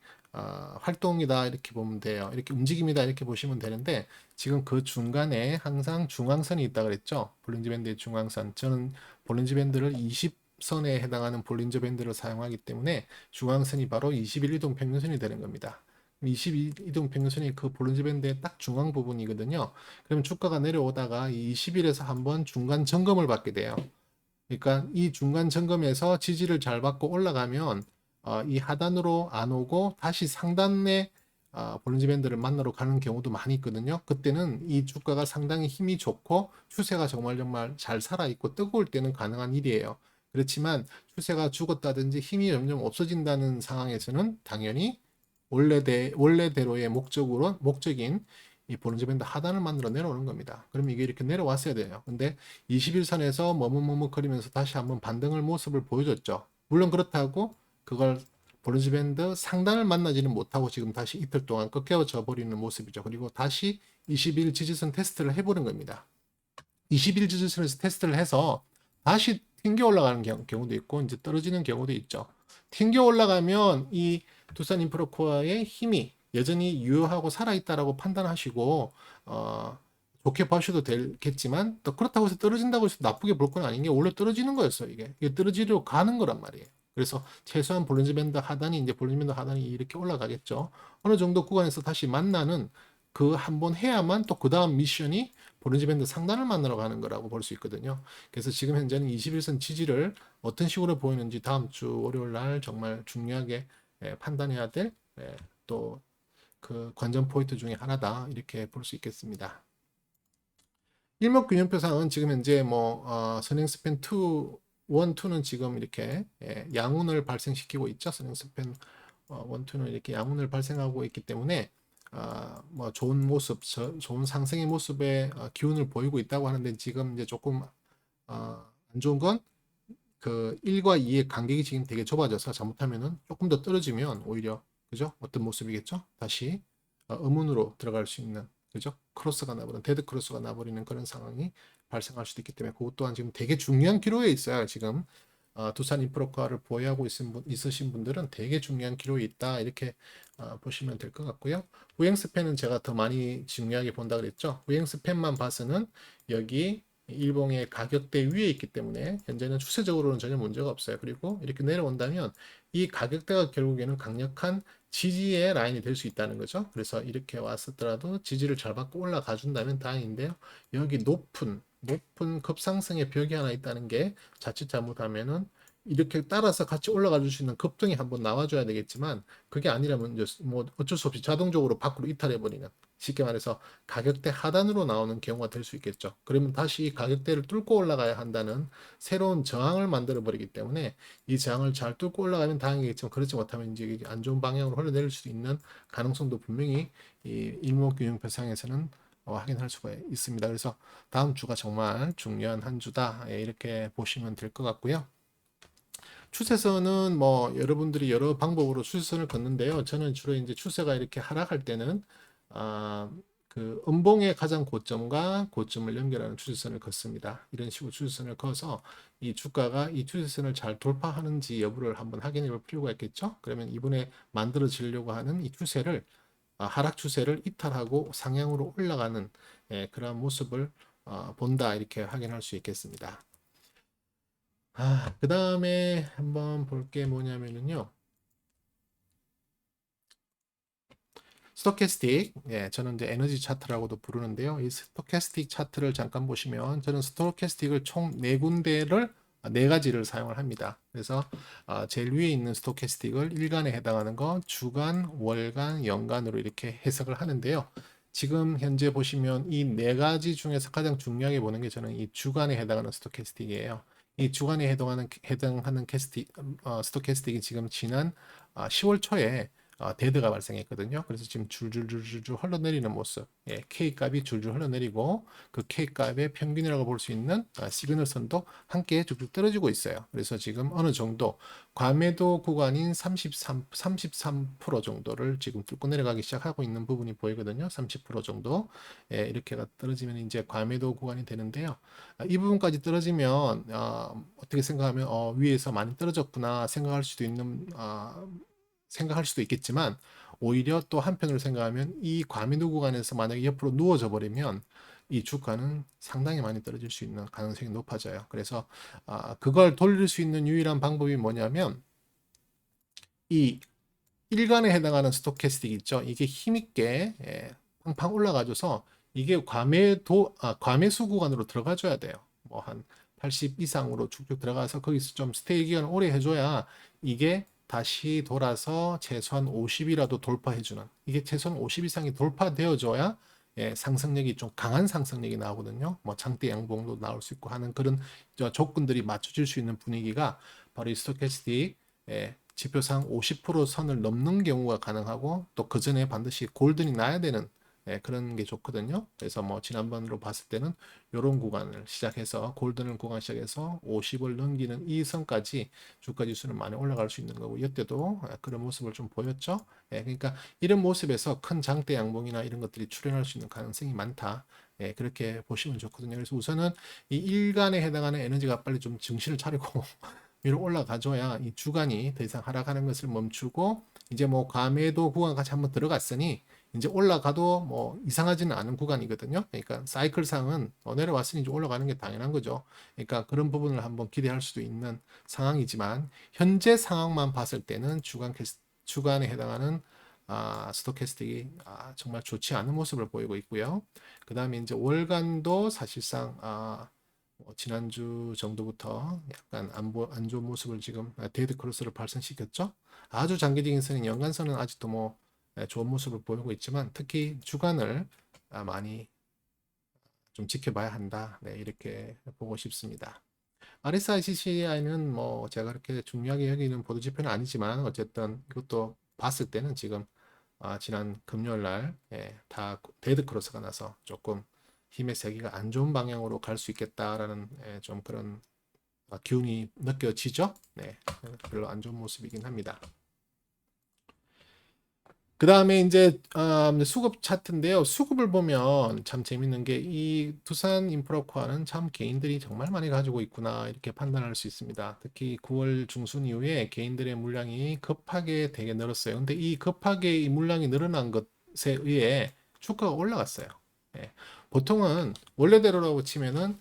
활동이다 이렇게 보면 돼요. 이렇게 움직임이다 이렇게 보시면 되는데 지금 그 중간에 항상 중앙선이 있다 그랬죠. 볼린저 밴드의 중앙선. 저는 볼린저 밴드를 20선에 해당하는 볼린저 밴드를 사용하기 때문에 중앙선이 바로 21이동 평균선이 되는 겁니다. 22이동 평균선이 그 볼린저 밴드의 딱 중앙 부분이거든요. 그러면 주가가 내려오다가 이 20일에서 한번 중간 점검을 받게 돼요. 그러니까 이 중간 점검에서 지지를 잘 받고 올라가면 이 하단으로 안 오고 다시 상단에 볼린저 밴드를 만나러 가는 경우도 많이 있거든요. 그때는 이 주가가 상당히 힘이 좋고 추세가 정말 잘 살아있고 뜨거울 때는 가능한 일이에요. 그렇지만 추세가 죽었다든지 힘이 점점 없어진다는 상황에서는 당연히 원래대로의 목적인 이 볼린저 밴드 하단을 만들어 내려오는 겁니다. 그럼 이게 이렇게 내려왔어야 돼요. 근데 21선에서 머뭇머뭇거리면서 다시 한번 반등을 모습을 보여줬죠. 물론 그렇다고 그걸 볼린저 밴드 상단을 만나지는 못하고 지금 다시 이틀 동안 꺾여져 버리는 모습이죠. 그리고 다시 20일 지지선 테스트를 해보는 겁니다. 20일 지지선에서 테스트를 해서 다시 튕겨 올라가는 경우도 있고 이제 떨어지는 경우도 있죠. 튕겨 올라가면 이 두산 인프라코어의 힘이 여전히 유효하고 살아있다라고 판단하시고 좋게 봐셔도 되겠지만 또 그렇다고 해서 떨어진다고 해서 나쁘게 볼 건 아닌 게 원래 떨어지는 거였어요. 이게 떨어지려 가는 거란 말이에요. 그래서 최소한 볼린저 밴드 하단이 이제 볼린저 밴드 하단이 이렇게 올라가겠죠. 어느 정도 구간에서 다시 만나는 그 한 번 해야만 또 그 다음 미션이 볼린저 밴드 상단을 만나러 가는 거라고 볼 수 있거든요. 그래서 지금 현재는 21선 지지를 어떤 식으로 보이는지 다음 주 월요일 날 정말 중요하게 판단해야 될 또 그 관전 포인트 중에 하나다 이렇게 볼 수 있겠습니다. 일목균형표상은 지금 현재 선행 스팬 2, 1, 2는 지금 이렇게 양운을 발생시키고 있죠. 선행 스팬 1, 2는 이렇게 양운을 발생하고 있기 때문에 좋은 모습, 좋은 상승의 모습의 기운을 보이고 있다고 하는데 지금 이제 조금 안 좋은 건 그 1과 2의 간격이 지금 되게 좁아져서 잘못하면은 조금 더 떨어지면 오히려 그죠? 어떤 모습이겠죠? 다시 음운으로 들어갈 수 있는 그죠? 크로스가 나버리는 데드 크로스가 나버리는 그런 상황이 발생할 수도 있기 때문에 그것 또한 지금 되게 중요한 기로에 있어요. 지금 두산 인프라코어를 보유하고 있으신 분들은 되게 중요한 기로에 있다 이렇게 보시면 될 것 같고요. 우행 스팬은 제가 더 많이 중요하게 본다 그랬죠. 우행 스팬만 봐서는 여기 일봉의 가격대 위에 있기 때문에 현재는 추세적으로는 전혀 문제가 없어요. 그리고 이렇게 내려온다면 이 가격대가 결국에는 강력한 지지의 라인이 될 수 있다는 거죠. 그래서 이렇게 왔었더라도 지지를 잘 받고 올라가 준다면 다행인데요. 여기 높은 급상승의 벽이 하나 있다는 게 자칫 잘못하면은 이렇게 따라서 같이 올라가 줄 수 있는 급등이 한번 나와줘야 되겠지만 그게 아니라면 뭐 어쩔 수 없이 자동적으로 밖으로 이탈해 버리는 쉽게 말해서 가격대 하단으로 나오는 경우가 될 수 있겠죠. 그러면 다시 이 가격대를 뚫고 올라가야 한다는 새로운 저항을 만들어 버리기 때문에 이 저항을 잘 뚫고 올라가면 다행이겠지만 그렇지 못하면 이제 안 좋은 방향으로 흘러내릴 수도 있는 가능성도 분명히 이 일목균형표상에서는 확인할 수가 있습니다. 그래서 다음 주가 정말 중요한 한 주다 이렇게 보시면 될 것 같고요. 추세선은 여러분들이 여러 방법으로 추세선을 걷는데요. 저는 주로 이제 추세가 이렇게 하락할 때는 그 음봉의 가장 고점과 고점을 연결하는 추세선을 걷습니다. 이런 식으로 추세선을 그어서 이 주가가 이 추세선을 잘 돌파하는지 여부를 한번 확인해 볼 필요가 있겠죠. 그러면 이번에 만들어지려고 하는 이 추세를 하락 추세를 이탈하고 상향으로 올라가는 그런 모습을 본다 이렇게 확인할 수 있겠습니다. 그 다음에 한번 볼 게 뭐냐면요. 스토캐스틱, 저는 이제 에너지 차트라고도 부르는데요. 이 스토캐스틱 차트를 잠깐 보시면 저는 스토캐스틱을 총 네 군데를 네 가지를 사용을 합니다. 그래서 제일 위에 있는 스토캐스틱을 일간에 해당하는 거 주간, 월간, 연간으로 이렇게 해석을 하는데요. 지금 현재 보시면 이 네 가지 중에서 가장 중요하게 보는 게 저는 이 주간에 해당하는 스토캐스틱이에요. 이 주간에 해당하는 스토캐스틱이 지금 지난 10월 초에 데드가 발생했거든요. 그래서 지금 줄줄줄줄 흘러내리는 모습. K 값이 줄줄 흘러내리고 그 K 값의 평균이라고 볼 수 있는 시그널 선도 함께 쭉쭉 떨어지고 있어요. 그래서 지금 어느 정도 과매도 구간인 33% 정도를 지금 뚫고 내려가기 시작하고 있는 부분이 보이거든요. 30% 정도. 이렇게가 떨어지면 이제 과매도 구간이 되는데요. 이 부분까지 떨어지면 어떻게 생각하면 위에서 많이 떨어졌구나 생각할 수도 있는 생각할 수도 있겠지만 오히려 또 한편으로 생각하면 이 과매도 구간에서 만약에 옆으로 누워져 버리면 이 주가는 상당히 많이 떨어질 수 있는 가능성이 높아져요. 그래서 그걸 돌릴 수 있는 유일한 방법이 뭐냐면 이 일간에 해당하는 스토캐스틱 있죠. 이게 힘있게 팡팡 올라가줘서 이게 과매수 구간으로 들어가줘야 돼요. 뭐 한 80 이상으로 쭉쭉 들어가서 거기서 좀 스테이 기간 오래 해줘야 이게 다시 돌아서 최소한 50이라도 돌파해주는, 이게 최소한 50 이상이 돌파되어줘야 상승력이 좀 강한 상승력이 나오거든요. 뭐 장대 양봉도 나올 수 있고 하는 그런 조건들이 맞춰질 수 있는 분위기가 바로 이 스토캐스틱 지표상 50% 선을 넘는 경우가 가능하고, 또 그 전에 반드시 골든이 나야 되는 그런 게 좋거든요. 그래서 뭐 지난번으로 봤을 때는 이런 구간을 시작해서 골든을 구간 시작해서 50을 넘기는 이 선까지 주가 지수는 많이 올라갈 수 있는 거고, 이때도 그런 모습을 좀 보였죠. 그러니까 이런 모습에서 큰 장대 양봉이나 이런 것들이 출현할 수 있는 가능성이 많다. 그렇게 보시면 좋거든요. 그래서 우선은 이 일간에 해당하는 에너지가 빨리 좀 정신을 차리고 위로 올라가줘야 이 주간이 더 이상 하락하는 것을 멈추고, 이제 뭐 과매도 구간까지 한번 들어갔으니 이제 올라가도 뭐 이상하지는 않은 구간이거든요. 그러니까 사이클상은 내려왔으니 이제 올라가는 게 당연한 거죠. 그러니까 그런 부분을 한번 기대할 수도 있는 상황이지만, 현재 상황만 봤을 때는 주간에 해당하는 스토캐스틱이 정말 좋지 않은 모습을 보이고 있고요. 그 다음에 이제 월간도 사실상 지난주 정도부터 약간 안 좋은 모습을 지금 데드 크로스를 발생시켰죠. 아주 장기적인 선인 연간선은 아직도 뭐 좋은 모습을 보이고 있지만, 특히 주간을 많이 좀 지켜봐야 한다. 네, 이렇게 보고 싶습니다. RSI, CCI는 뭐 제가 그렇게 중요하게 여기는 보도 지표는 아니지만, 어쨌든 이것도 봤을 때는 지금 지난 금요일 날 다 데드 크로스가 나서 조금 힘의 세기가 안 좋은 방향으로 갈 수 있겠다라는 좀 그런 기운이 느껴지죠. 네, 별로 안 좋은 모습이긴 합니다. 그 다음에 이제 수급 차트인데요. 수급을 보면 참 재밌는 게 이 두산 인프라코아는 참 개인들이 정말 많이 가지고 있구나, 이렇게 판단할 수 있습니다. 특히 9월 중순 이후에 개인들의 물량이 급하게 되게 늘었어요. 근데 이 급하게 이 물량이 늘어난 것에 의해 주가가 올라갔어요. 예. 보통은 원래대로라고 치면은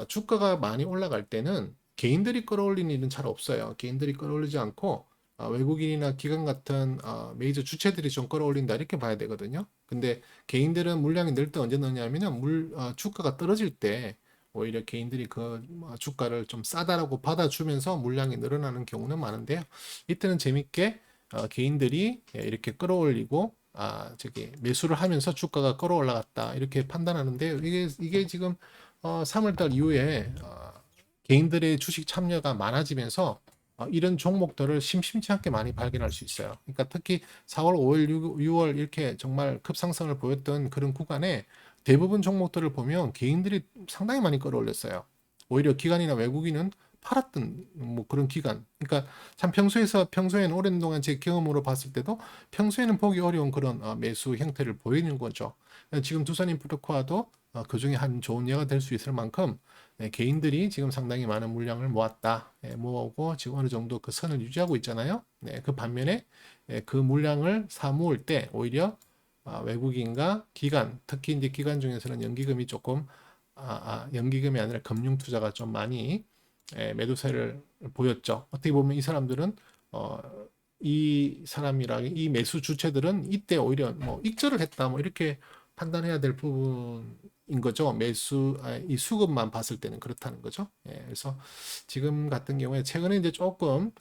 주가가 많이 올라갈 때는 개인들이 끌어올리는 일은 잘 없어요. 개인들이 끌어올리지 않고 외국인이나 기관 같은 메이저 주체들이 좀 끌어올린다, 이렇게 봐야 되거든요. 근데 개인들은 물량이 늘 때 언제 넣냐면은 주가가 떨어질 때 오히려 개인들이 그 주가를 좀 싸다라고 받아주면서 물량이 늘어나는 경우는 많은데요. 이때는 재밌게 개인들이 이렇게 끌어올리고 저기 매수를 하면서 주가가 끌어올라갔다, 이렇게 판단하는데요. 이게 지금 3월달 이후에 개인들의 주식 참여가 많아지면서 이런 종목들을 심심치 않게 많이 발견할 수 있어요. 그러니까 특히 4월, 5월, 6월 이렇게 정말 급상승을 보였던 그런 구간에 대부분 종목들을 보면 개인들이 상당히 많이 끌어올렸어요. 오히려 기관이나 외국인은 팔았던 뭐 그런 기간. 그러니까 참 평소에는 오랜 동안 제 경험으로 봤을 때도 평소에는 보기 어려운 그런 매수 형태를 보이는 거죠. 지금 두산인프라코아도 그 중에 한 좋은 예가 될 수 있을 만큼 개인들이 지금 상당히 많은 물량을 모았다. 모으고 지금 어느 정도 그 선을 유지하고 있잖아요. 그 반면에 그 물량을 사모을 때 오히려 외국인과 기관, 특히 이제 기관 중에서는 연기금이 조금 연기금이 아니라 금융 투자가 좀 많이 매도세를 보였죠. 어떻게 보면 이 사람들은 이 사람이랑 이 매수 주체들은 이때 오히려 뭐 익절을 했다, 뭐 이렇게 판단해야 될 부분인 거죠. 이 수급만 봤을 때는 그렇다는 거죠. 그래서 지금 같은 경우에 최근에 이제 조금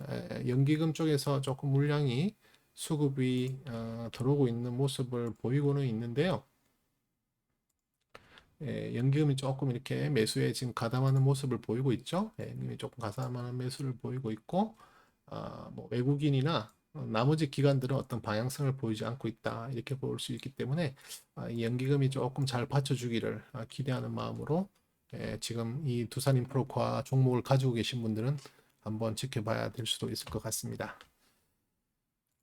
연기금 쪽에서 조금 물량이 수급이 들어오고 있는 모습을 보이고는 있는데요. 연기금이 조금 이렇게 매수에 지금 가담하는 모습을 보이고 있죠. 연기금이 조금 가담하는 매수를 보이고 있고, 뭐 외국인이나 나머지 기관들은 어떤 방향성을 보이지 않고 있다, 이렇게 볼 수 있기 때문에 이 연기금이 조금 잘 받쳐주기를 기대하는 마음으로 지금 이 두산인프라코아 종목을 가지고 계신 분들은 한번 지켜봐야 될 수도 있을 것 같습니다.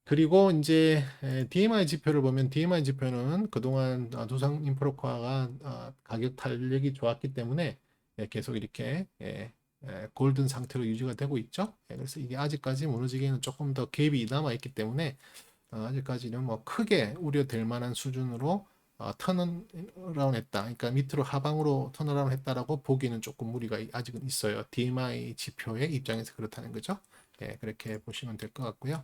그리고 이제 DMI 지표를 보면, DMI 지표는 그동안 두산인프라코아가 가격 탄력이 좋았기 때문에 계속 이렇게 골든 상태로 유지가 되고 있죠. 그래서 이게 아직까지 무너지기에는 조금 더 갭이 남아 있기 때문에 아직까지는 뭐 크게 우려될 만한 수준으로 턴어라운 했다. 그러니까 밑으로 하방으로 턴어라운 했다라고 보기는 조금 무리가 아직은 있어요. DMI 지표의 입장에서 그렇다는 거죠. 그렇게 보시면 될 것 같고요.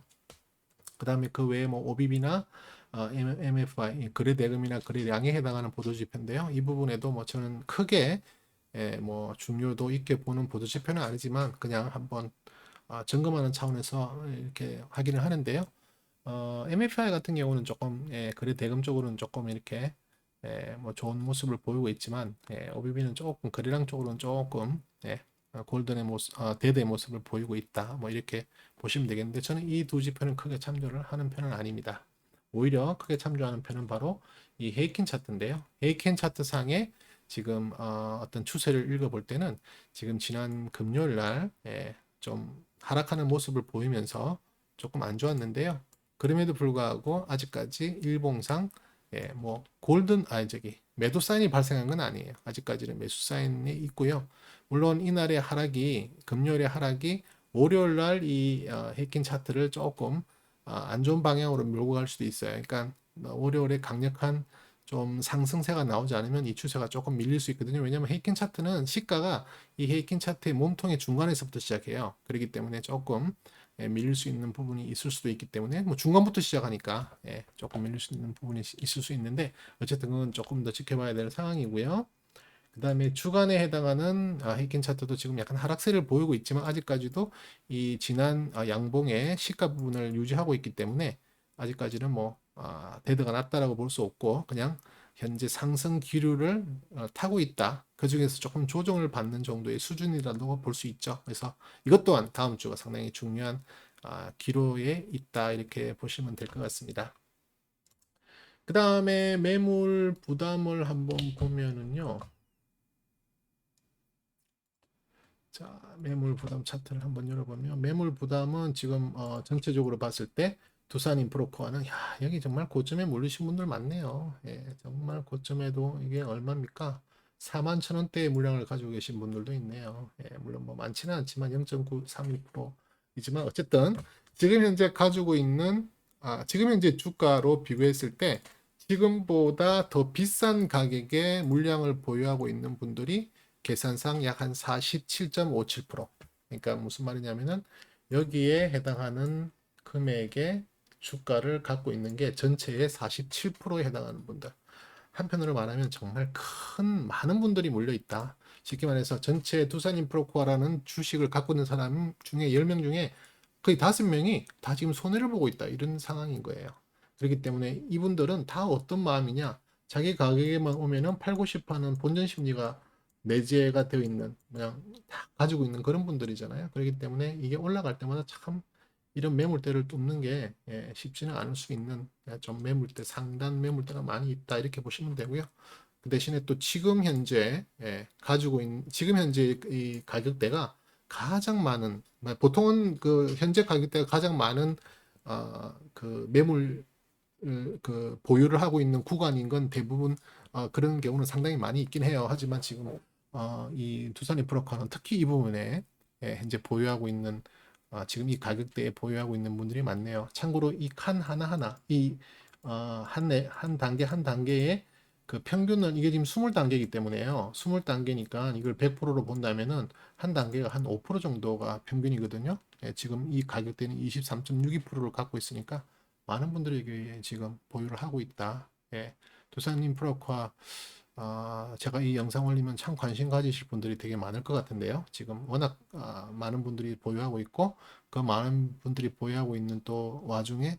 그 다음에 그 외에 뭐 OBB나 MFI, 거래 대금이나 거래량에 해당하는 보도 지표인데요. 이 부분에도 뭐 저는 크게 뭐 중요도 있게 보는 보도 지표는 아니지만 그냥 한번 점검하는 차원에서 이렇게 확인을 하는데요. MFI 같은 경우는 조금 거래 대금 쪽으로는 조금 이렇게 뭐 좋은 모습을 보이고 있지만 OBB는 조금 거래량 쪽으로는 조금 골든의 모습, 데드의 모습을 보이고 있다. 뭐 이렇게 보시면 되겠는데 저는 이 두 지표는 크게 참조를 하는 편은 아닙니다. 오히려 크게 참조하는 편은 바로 이 헤이킨 차트인데요. 헤이킨 차트 상에 지금 어떤 추세를 읽어볼 때는 지금 지난 금요일 날좀 하락하는 모습을 보이면서 조금 안 좋았는데요. 그럼에도 불구하고 아직까지 일봉상 뭐 골든 저기 매도 사인이 발생한 건 아니에요. 아직까지는 매수 사인이 있고요. 물론 이날의 하락이 금요일의 하락이 월요일 날이 헤이킨 차트를 조금 안 좋은 방향으로 몰고 갈 수도 있어요. 그러니까 월요일에 강력한 좀 상승세가 나오지 않으면 이 추세가 조금 밀릴 수 있거든요. 왜냐하면 헤이킨 차트는 시가가 이 헤이킨 차트의 몸통의 중간에서부터 시작해요. 그렇기 때문에 조금 밀릴 수 있는 부분이 있을 수도 있기 때문에 뭐 중간부터 시작하니까 조금 밀릴 수 있는 부분이 있을 수 있는데 어쨌든 그건 조금 더 지켜봐야 될 상황이고요. 그 다음에 주간에 해당하는 헤이킨 차트도 지금 약간 하락세를 보이고 있지만 아직까지도 이 지난 양봉의 시가 부분을 유지하고 있기 때문에 아직까지는 뭐 데드가 났다라고 볼 수 없고 그냥 현재 상승 기류를 타고 있다. 그 중에서 조금 조정을 받는 정도의 수준이라고 볼 수 있죠. 그래서 이것 또한 다음 주가 상당히 중요한 기로에 있다 이렇게 보시면 될 것 같습니다. 그 다음에 매물 부담을 한번 보면은요. 자, 매물 부담 차트를 한번 열어보면 매물 부담은 지금 전체적으로 봤을 때 두산인프로코아는 여기 정말 고점에 몰리신 분들 많네요. 정말 고점에도 이게 얼마입니까? 4만 천 원대의 물량을 가지고 계신 분들도 있네요. 물론 뭐 많지는 않지만 0.932%이지만 어쨌든 지금 현재 가지고 있는 지금 현재 주가로 비교했을 때 지금보다 더 비싼 가격의 물량을 보유하고 있는 분들이 계산상 약 한 47.57%. 그러니까 무슨 말이냐면은 여기에 해당하는 금액의 주가를 갖고 있는 게 전체의 47%에 해당하는 분들. 한편으로 말하면 정말 많은 분들이 몰려 있다. 쉽게 말해서 전체 두산인프로코아라는 주식을 갖고 있는 사람 중에 10명 중에 거의 5명이 다 지금 손해를 보고 있다. 이런 상황인 거예요. 그렇기 때문에 이분들은 다 어떤 마음이냐? 자기 가격에만 오면은 팔고 싶어 하는 본전 심리가 내재가 되어 있는 그냥 다 가지고 있는 그런 분들이잖아요. 그렇기 때문에 이게 올라갈 때마다 참 이런 매물대를 뚫는 게 쉽지는 않을 수 있는 좀 매물대 상단 매물대가 많이 있다 이렇게 보시면 되고요. 그 대신에 또 지금 현재 가지고 있는 지금 현재 이 가격대가 가장 많은 보통은 그 현재 가격대가 가장 많은 그 매물 그 보유를 하고 있는 구간인 건 대부분 그런 경우는 상당히 많이 있긴 해요. 하지만 지금 이 두산인프로카는 특히 이 부분에 현재 보유하고 있는 지금 이 가격대에 보유하고 있는 분들이 많네요. 참고로 이 칸 하나하나 한 단계 한 단계의 그 평균은 이게 지금 20단계이기 때문에요. 20단계니까 이걸 100%로 본다면은 한 단계가 한 5% 정도가 평균이거든요. 지금 이 가격대는 23.62%를 갖고 있으니까 많은 분들에게 지금 보유를 하고 있다. 두산인프라과 제가 이 영상 올리면 참 관심 가지실 분들이 되게 많을 것 같은데요. 지금 워낙 많은 분들이 보유하고 있고 그 많은 분들이 보유하고 있는 또 와중에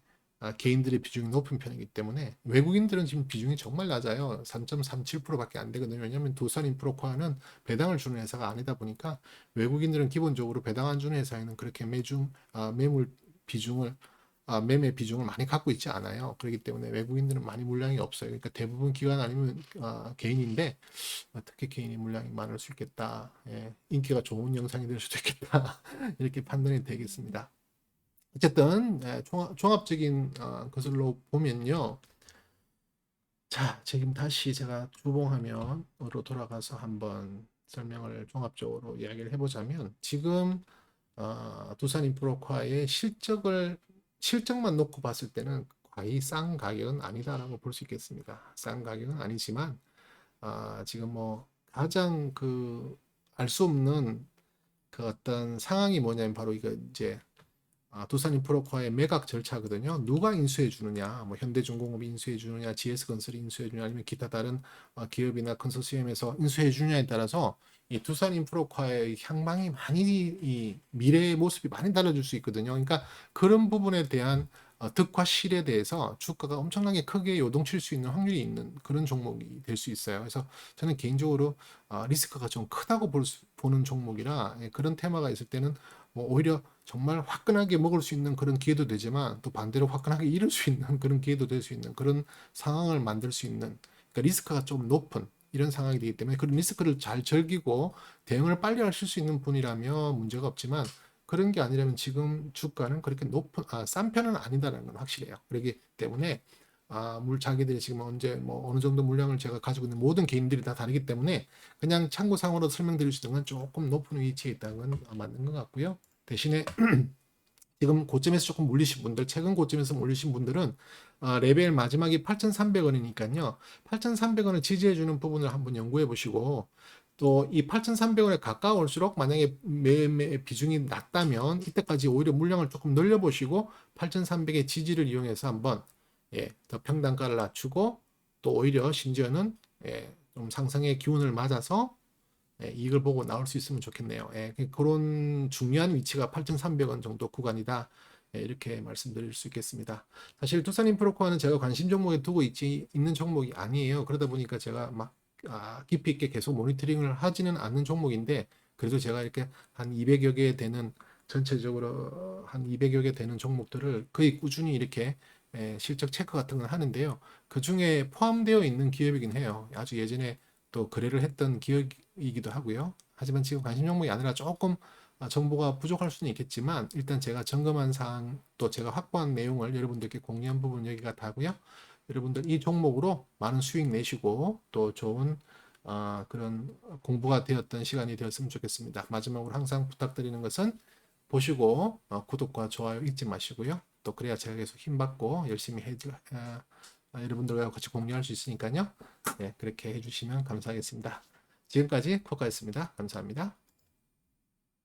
개인들의 비중이 높은 편이기 때문에 외국인들은 지금 비중이 정말 낮아요. 3.37%밖에 안 되거든요. 왜냐하면 두산인프로코아는 배당을 주는 회사가 아니다 보니까 외국인들은 기본적으로 배당 안 주는 회사에는 그렇게 매물 비중을 매매 비중을 많이 갖고 있지 않아요. 그렇기 때문에 외국인들은 많이 물량이 없어요. 그러니까 대부분 기관 아니면 개인인데 특히 개인이 물량이 많을 수 있겠다. 인기가 좋은 영상이 될 수도 있겠다. 이렇게 판단이 되겠습니다. 어쨌든 종합적인 것으로 보면요. 자, 지금 다시 제가 주봉 화면으로 돌아가서 한번 설명을 종합적으로 이야기를 해보자면 지금 두산인프로화의 실적만 놓고 봤을 때는 거의 싼 가격은 아니다라고 볼 수 있겠습니다. 싼 가격은 아니지만 지금 뭐 가장 그 알 수 없는 그 어떤 상황이 뭐냐면 바로 이거 이제 두산인프로화의 매각 절차거든요. 누가 인수해 주느냐, 뭐 현대중공업이 인수해 주느냐, GS건설이 인수해 주느냐, 아니면 기타 다른 기업이나 컨소시엄에서 인수해 주느냐에 따라서 이 두산인프로화의 향방이 많이 이 미래의 모습이 많이 달라질 수 있거든요. 그러니까 그런 부분에 대한 득과 실에 대해서 주가가 엄청나게 크게 요동칠 수 있는 확률이 있는 그런 종목이 될 수 있어요. 그래서 저는 개인적으로 리스크가 좀 크다고 보는 종목이라 그런 테마가 있을 때는 뭐 오히려 정말 화끈하게 먹을 수 있는 그런 기회도 되지만 또 반대로 화끈하게 잃을 수 있는 그런 기회도 될 수 있는 그런 상황을 만들 수 있는 그러니까 리스크가 좀 높은 이런 상황이 되기 때문에 그런 리스크를 잘 즐기고 대응을 빨리 하실 수 있는 분이라면 문제가 없지만 그런 게 아니라면 지금 주가는 그렇게 싼 편은 아니다라는 건 확실해요. 그렇기 때문에 자기들이 지금 언제 뭐 어느 정도 물량을 제가 가지고 있는 모든 개인들이 다 다르기 때문에 그냥 참고상으로 설명드릴 수 있는 건 조금 높은 위치에 있다는 건 맞는 것 같고요. 대신에 지금 고점에서 조금 물리신 분들, 최근 고점에서 물리신 분들은 레벨 마지막이 8,300원이니까요. 8,300원을 지지해주는 부분을 한번 연구해 보시고 또 이 8,300원에 가까울수록 만약에 매매 비중이 낮다면 이때까지 오히려 물량을 조금 늘려 보시고 8,300의 지지를 이용해서 한번 더 평단가를 낮추고 또 오히려 심지어는 좀 상승의 기운을 맞아서 이익을 보고 나올 수 있으면 좋겠네요. 그런 중요한 위치가 8,300원 정도 구간이다. 이렇게 말씀드릴 수 있겠습니다. 사실 두산인프로코어는 제가 관심 종목에 두고 있는 종목이 아니에요. 그러다 보니까 제가 막 깊이 있게 계속 모니터링을 하지는 않는 종목인데 그래도 제가 이렇게 한 200여 개 되는 전체적으로 한 200여 개 되는 종목들을 거의 꾸준히 이렇게 실적 체크 같은 걸 하는데요. 그 중에 포함되어 있는 기업이긴 해요. 아주 예전에 또 거래를 했던 기업이기도 하고요. 하지만 지금 관심 종목이 아니라 조금 정보가 부족할 수는 있겠지만 일단 제가 점검한 사항 또 제가 확보한 내용을 여러분들께 공유한 부분 여기가 다고요. 여러분들 이 종목으로 많은 수익 내시고 또 좋은 그런 공부가 되었던 시간이 되었으면 좋겠습니다. 마지막으로 항상 부탁드리는 것은 보시고 구독과 좋아요 잊지 마시고요. 또 그래야 제가 계속 힘받고 열심히 여러분들과 같이 공유할 수 있으니까요. 네, 그렇게 해주시면 감사하겠습니다. 지금까지 코카였습니다. 감사합니다.